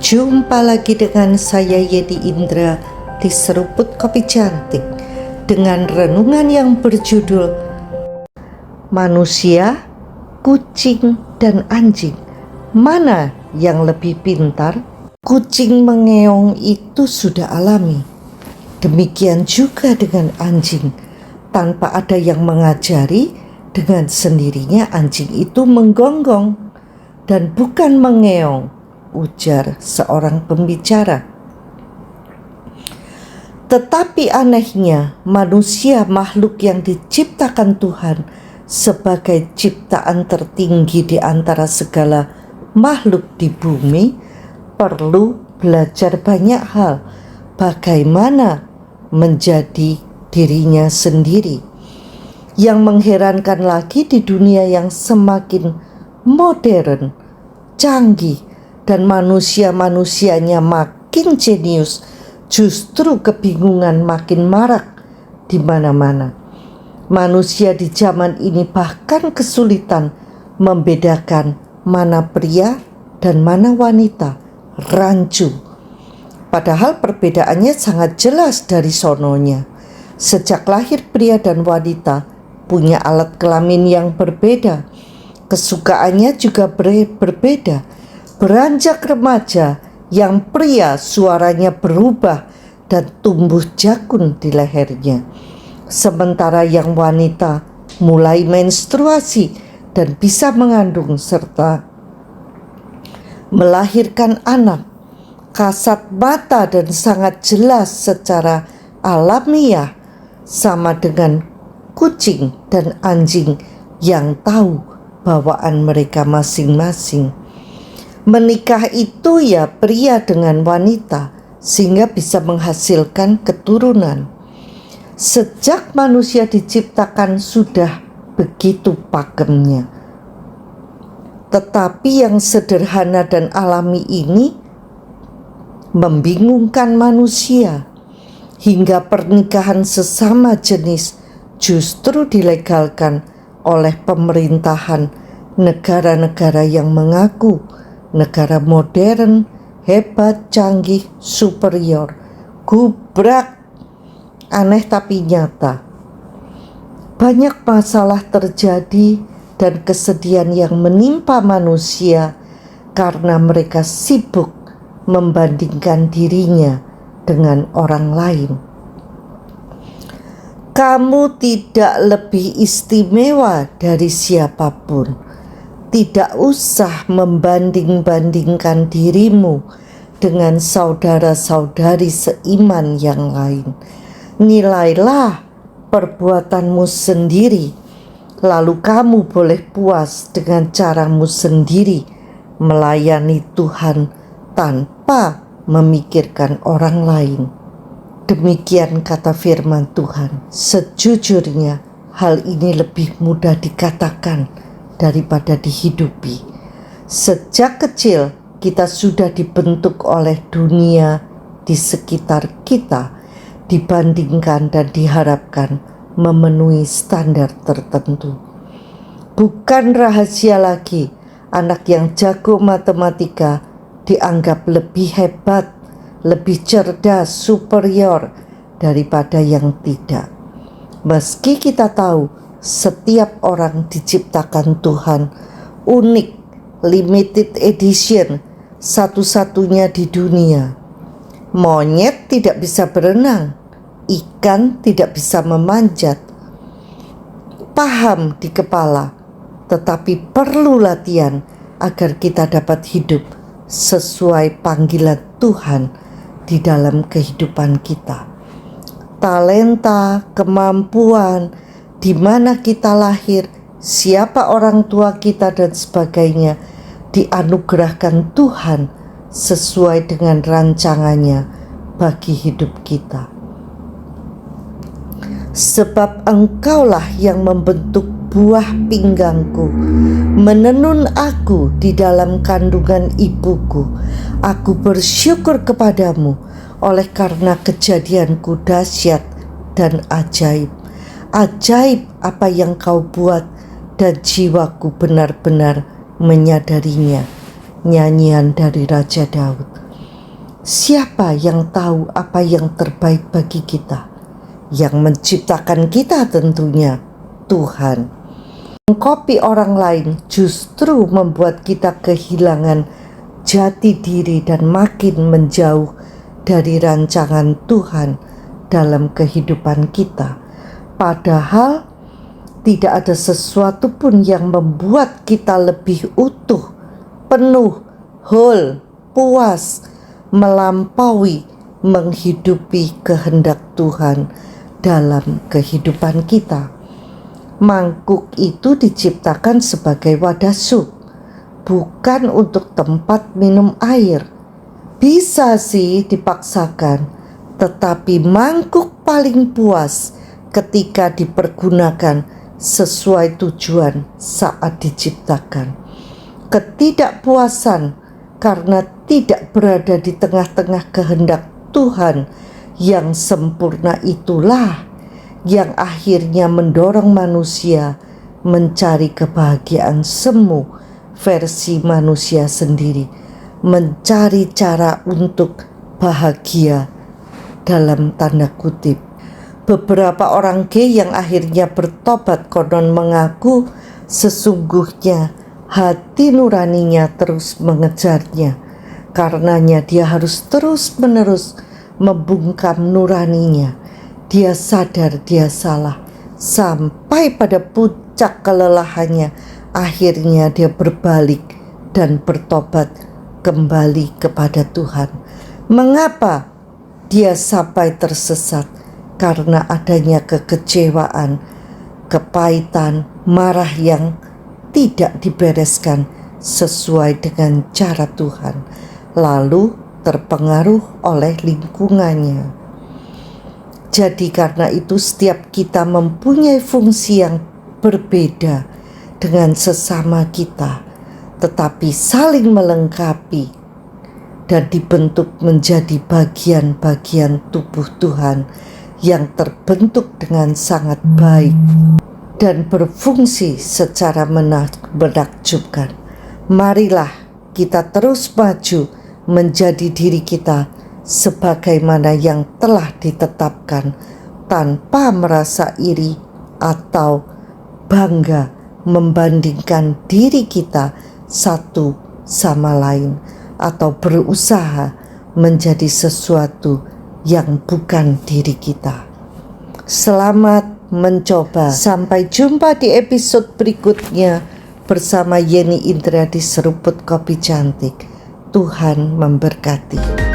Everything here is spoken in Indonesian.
Jumpa lagi dengan saya Yedi Indra di Seruput Kopi Cantik dengan renungan yang berjudul Manusia, Kucing, dan Anjing, mana yang lebih pintar? Kucing mengeong itu sudah alami. Demikian juga dengan anjing. Tanpa ada yang mengajari, dengan sendirinya anjing itu menggonggong dan bukan mengeong, ujar seorang pembicara. Tetapi anehnya, manusia makhluk yang diciptakan Tuhan sebagai ciptaan tertinggi di antara segala makhluk di bumi, perlu belajar banyak hal bagaimana menjadi dirinya sendiri. Yang mengherankan lagi, di dunia yang semakin modern, canggih, dan manusia-manusianya makin jenius, justru kebingungan makin marak di mana-mana. Manusia di zaman ini bahkan kesulitan membedakan mana pria dan mana wanita, rancu. Padahal perbedaannya sangat jelas dari sononya. Sejak lahir pria dan wanita punya alat kelamin yang berbeda. Kesukaannya juga berbeda. Beranjak remaja, yang pria suaranya berubah dan tumbuh jakun di lehernya. Sementara yang wanita mulai menstruasi dan bisa mengandung serta melahirkan anak. Kasat mata dan sangat jelas secara alamiah, sama dengan kucing dan anjing yang tahu bawaan mereka masing-masing. Menikah itu ya pria dengan wanita, sehingga bisa menghasilkan keturunan. Sejak manusia diciptakan sudah begitu pakemnya. Tetapi yang sederhana dan alami ini membingungkan manusia, hingga pernikahan sesama jenis justru dilegalkan oleh pemerintahan negara-negara yang mengaku negara modern, hebat, canggih, superior. Gubrak, aneh tapi nyata. Banyak masalah terjadi dan kesedihan yang menimpa manusia karena mereka sibuk membandingkan dirinya dengan orang lain. Kamu tidak lebih istimewa dari siapapun. Tidak usah membanding-bandingkan dirimu dengan saudara-saudari seiman yang lain. Nilailah perbuatanmu sendiri, lalu kamu boleh puas dengan caramu sendiri melayani Tuhan tanpa memikirkan orang lain. Demikian kata firman Tuhan. Sejujurnya hal ini lebih mudah dikatakan daripada dihidupi. Sejak kecil kita sudah dibentuk oleh dunia di sekitar kita, dibandingkan dan diharapkan memenuhi standar tertentu. Bukan rahasia lagi anak yang jago matematika dianggap lebih hebat, lebih cerdas, superior daripada yang tidak. Meski kita tahu setiap orang diciptakan Tuhan unik, limited edition, satu-satunya di dunia. Monyet tidak bisa berenang, ikan tidak bisa memanjat. Paham di kepala, tetapi perlu latihan agar kita dapat hidup sesuai panggilan Tuhan di dalam kehidupan kita. Talenta, kemampuan, di mana kita lahir, siapa orang tua kita dan sebagainya, dianugerahkan Tuhan sesuai dengan rancangannya bagi hidup kita. Sebab Engkaulah yang membentuk buah pinggangku, menenun aku di dalam kandungan ibuku. Aku bersyukur kepadamu oleh karena kejadianku dahsyat dan ajaib. Ajaib apa yang kau buat, dan jiwaku benar-benar menyadarinya. Nyanyian dari Raja Daud. Siapa yang tahu apa yang terbaik bagi kita? Yang menciptakan kita tentunya Tuhan. Mengkopi orang lain justru membuat kita kehilangan jati diri dan makin menjauh dari rancangan Tuhan dalam kehidupan kita. Padahal tidak ada sesuatu pun yang membuat kita lebih utuh, penuh, whole, puas, melampaui menghidupi kehendak Tuhan dalam kehidupan kita. Mangkuk itu diciptakan sebagai wadah sup, bukan untuk tempat minum air. Bisa sih dipaksakan, tetapi mangkuk paling puas ketika dipergunakan sesuai tujuan saat diciptakan. Ketidakpuasan karena tidak berada di tengah-tengah kehendak Tuhan yang sempurna itulah yang akhirnya mendorong manusia mencari kebahagiaan semu versi manusia sendiri, mencari cara untuk bahagia dalam tanda kutip. Beberapa orang gay yang akhirnya bertobat konon mengaku sesungguhnya hati nuraninya terus mengejarnya. Karenanya dia harus terus-menerus membungkam nuraninya. Dia sadar dia salah. Sampai pada puncak kelelahannya, akhirnya dia berbalik dan bertobat kembali kepada Tuhan. Mengapa dia sampai tersesat? Karena adanya kekecewaan, kepahitan, marah yang tidak dibereskan sesuai dengan cara Tuhan, lalu terpengaruh oleh lingkungannya. Jadi karena itu setiap kita mempunyai fungsi yang berbeda dengan sesama kita, tetapi saling melengkapi dan dibentuk menjadi bagian-bagian tubuh Tuhan yang terbentuk dengan sangat baik dan berfungsi secara menakjubkan. Marilah kita terus maju menjadi diri kita sebagaimana yang telah ditetapkan, tanpa merasa iri atau bangga membandingkan diri kita satu sama lain, atau berusaha menjadi sesuatu yang bukan diri kita. Selamat mencoba. Sampai jumpa di episode berikutnya bersama Yeni Indra di Seruput Kopi Cantik. Tuhan memberkati.